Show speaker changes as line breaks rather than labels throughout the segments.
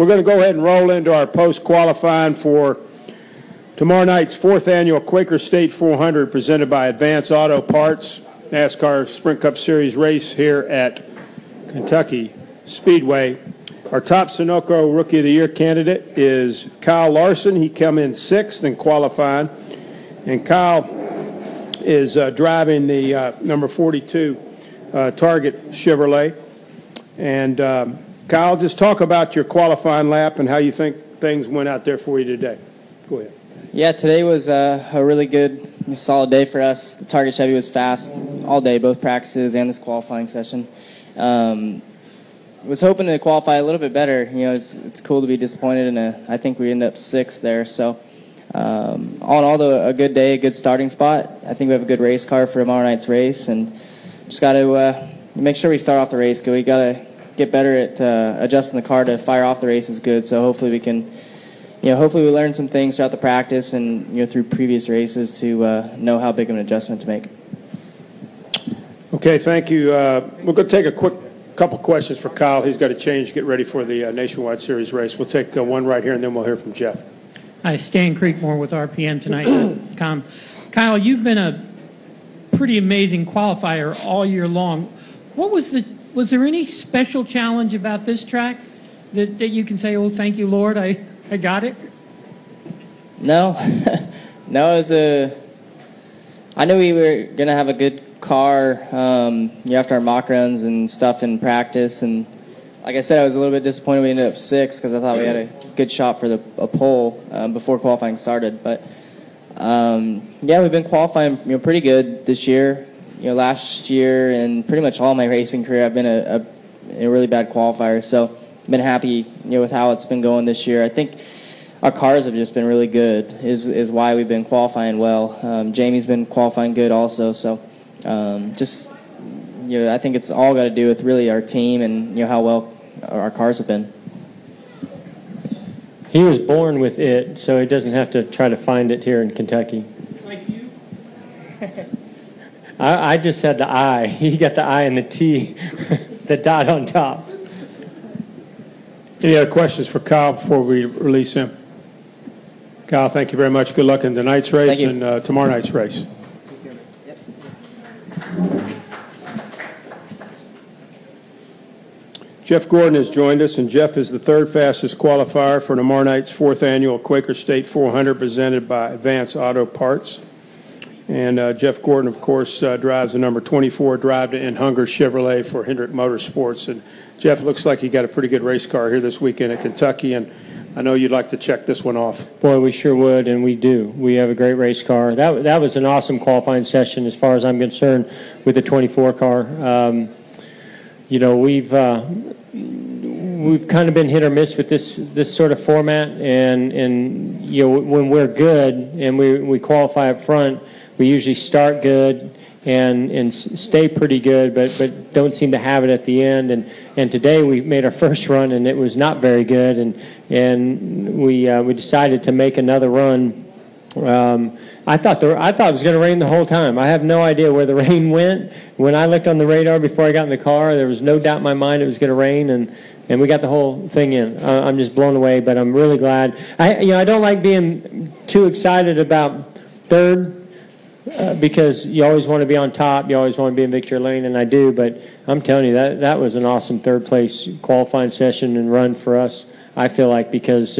We're going to go ahead and roll into our post-qualifying for tomorrow night's 4th annual Quaker State 400 presented by Advance Auto Parts, NASCAR Sprint Cup Series race here at Kentucky Speedway. Our top Sunoco Rookie of the Year candidate is Kyle Larson. He come in 6th in qualifying. And Kyle is driving the number 42 Target Chevrolet. And Kyle, just talk about your qualifying lap and how you think things went out there for you today. Go ahead.
Yeah, today was a really good, solid day for us. The Target Chevy was fast all day, both practices and this qualifying session. Was hoping to qualify a little bit better. You know, it's cool to be disappointed, and I think we ended up 6th there. So, all in all, though, a good day, a good starting spot. I think we have a good race car for tomorrow night's race, and just got to make sure we start off the race good. We got to get better at adjusting the car to fire off the race is good. So hopefully we can, hopefully we learn some things throughout the practice and through previous races to know how big of an adjustment to make.
Okay, thank you. We're going to take a quick couple questions for Kyle. He's got to change, get ready for the Nationwide Series race. We'll take one right here, and then we'll hear from Jeff.
Hi, Stan Creekmore with RPM Tonight.com. Kyle, you've been a pretty amazing qualifier all year long. Was there any special challenge about this track that you can say, oh, thank you, Lord, I got it?
No. No, I knew we were going to have a good car after our mock runs and stuff in practice, and like I said, I was a little bit disappointed we ended up 6th because I thought we had a good shot for a pole before qualifying started. But yeah, we've been qualifying pretty good this year. Last year and pretty much all my racing career, I've been a really bad qualifier. So I've been happy with how it's been going this year. I think our cars have just been really good. Is why we've been qualifying well. Jamie's been qualifying good also. So. I think it's all got to do with really our team and how well our cars have been.
He was born with it, so he doesn't have to try to find it here in Kentucky.
Like you?
I just had the I. He got the I and the T, the dot on top.
Any other questions for Kyle before we release him? Kyle, thank you very much. Good luck in tonight's race and tomorrow night's race. Jeff Gordon has joined us, and Jeff is the 3rd fastest qualifier for tomorrow night's 4th annual Quaker State 400 presented by Advance Auto Parts. And Jeff Gordon, of course, drives the number 24 drive-to-end Hunger Chevrolet for Hendrick Motorsports. And Jeff, looks like you got a pretty good race car here this weekend at Kentucky, and I know you'd like to check this one off.
Boy, we sure would, and we do. We have a great race car. That was an awesome qualifying session as far as I'm concerned with the 24 car. We've kind of been hit or miss with this sort of format, and when we're good and we qualify up front, we usually start good and stay pretty good, but don't seem to have it at the end. And today we made our first run, and it was not very good, and we decided to make another run. I thought it was going to rain the whole time. I have no idea where the rain went. When I looked on the radar before I got in the car, there was no doubt in my mind it was going to rain, and we got the whole thing in. I'm just blown away, but I'm really glad. I don't like being too excited about 3rd because you always want to be on top. You always want to be in victory lane, and I do. But I'm telling you, that was an awesome 3rd place qualifying session and run for us, I feel like, because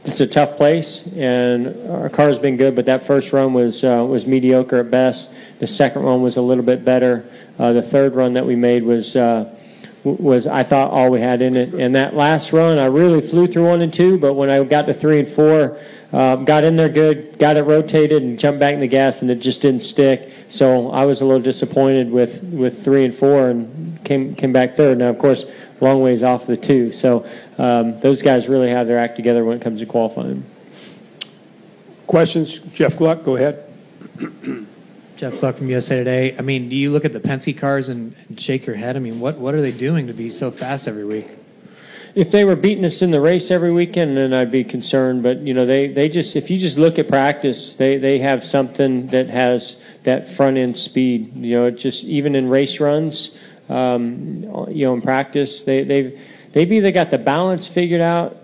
it's a tough place, and our car's been good, but that first run was mediocre at best. The second run was a little bit better. The 3rd run that we made was I thought all we had in it. And that last run, I really flew through 1 and 2, but when I got to 3 and 4, got in there good, got it rotated, and jumped back in the gas, and it just didn't stick. So I was a little disappointed with 3 and 4, and came back 3rd. Now, of course, long ways off the 2. So those guys really have their act together when it comes to qualifying.
Questions? Jeff Gluck, go ahead.
Jeff Gluck from USA Today. I mean, do you look at the Penske cars and shake your head? I mean, what are they doing to be so fast every week?
If they were beating us in the race every weekend, then I'd be concerned. But they just, if you just look at practice, they have something that has that front end speed. Just even in race runs, in practice, they've they've either got the balance figured out,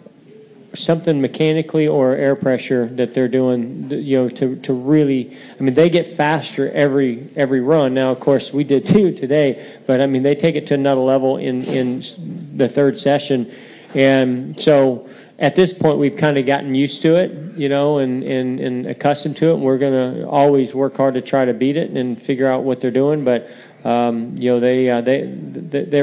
something mechanically or air pressure that they're doing, to really, I mean, they get faster every run. Now, of course, we did too today, but I mean, they take it to another level in the third session. And so at this point, we've kind of gotten used to it, and accustomed to it. And we're going to always work hard to try to beat it and figure out what they're doing. But they're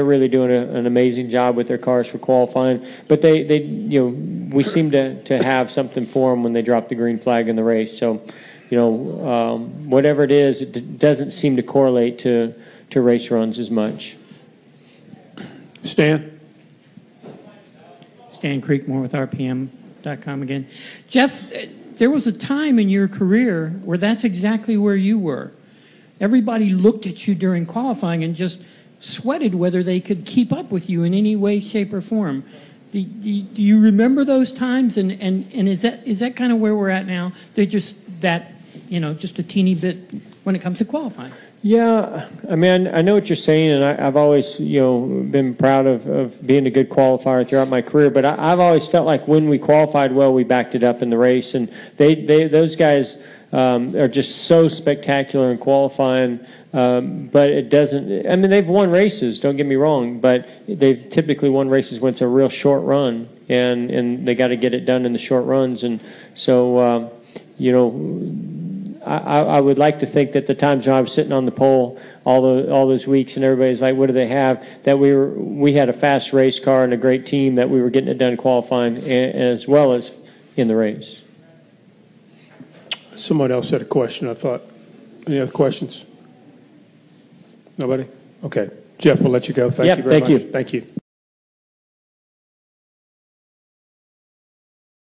really doing an amazing job with their cars for qualifying. But we seem to have something for them when they drop the green flag in the race. So, whatever it is, it doesn't seem to correlate to race runs as much.
Stan
Creekmore with RPM.com again. Jeff, there was a time in your career where that's exactly where you were. Everybody looked at you during qualifying and just sweated whether they could keep up with you in any way, shape, or form. Do you remember those times? And is that kind of where we're at now? They're just that, just a teeny bit when it comes to qualifying.
Yeah, I mean, I know what you're saying, and I've always, been proud of being a good qualifier throughout my career. But I've always felt like when we qualified well, we backed it up in the race, and those guys are just so spectacular in qualifying. But it doesn't. I mean, they've won races. Don't get me wrong, but they've typically won races when it's a real short run, and they got to get it done in the short runs, and so I would like to think that the times when I was sitting on the pole all those weeks and everybody's like, what do they have? That we had a fast race car and a great team, that we were getting it done qualifying as well as in the race.
Someone else had a question, I thought. Any other questions? Nobody? Okay. Jeff, we'll let you go. Thank you very much.
Thank you.
Thank you.